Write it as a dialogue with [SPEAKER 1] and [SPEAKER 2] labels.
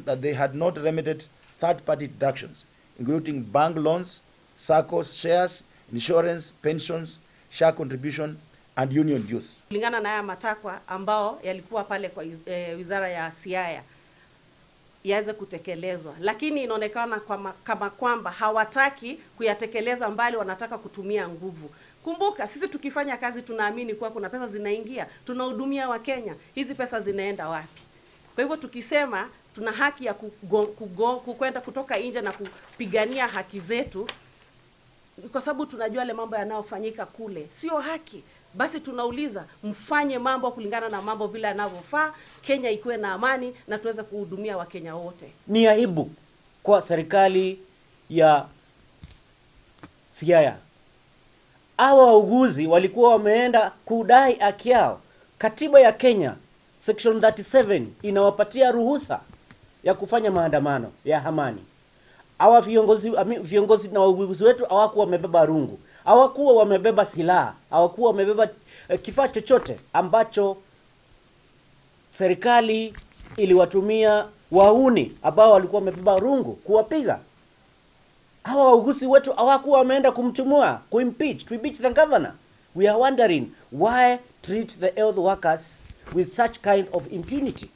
[SPEAKER 1] that they had not remitted third-party deductions, including bank loans, SACCOs, shares, insurance, pensions, share contribution, and union dues.
[SPEAKER 2] Kulingana na haya matakwa ambao yalikuwa pale kwa Wizara ya Siaya yaweze kutekelezwa, lakini inaonekana kama kwamba hawataki kuyatekeleza, mbali wanataka kutumia nguvu. Kumbuka, sisi tukifanya kazi tunaamini kuwa kuna pesa zinaingia, tunahudumia Wakenya. Hizi pesa zinaenda wapi? Kwa hivyo tukisema tuna haki ya kwenda kutoka nje na kupigania haki zetu, kwa sababu tunajua ile mambo yanayofanyika kule sio haki, basi tunauliza mfanye mambo kulingana na mambo vile yanavyofaa, Kenya ikuwe na amani na tuweze kuhudumia Wakenya wote.
[SPEAKER 3] Ni aibu kwa serikali ya Siaya. Hawa wauguzi walikuwa wameenda kudai haki yao. Katiba ya Kenya section 37 inawapatia ruhusa ya kufanya maandamano ya amani. Hawa viongozi na wauguzi wetu hawakuwa wamebeba rungu, hawakuwa wamebeba silaha, hawakuwa wamebeba kifaa chochote ambacho serikali iliwatumia wauni ambao walikuwa wamebeba rungu kuwapiga. Hawa wauguzi wetu hawakuwa wameenda kumtumua, to impeach the governor. We are wondering why treat the health workers with such kind of impunity.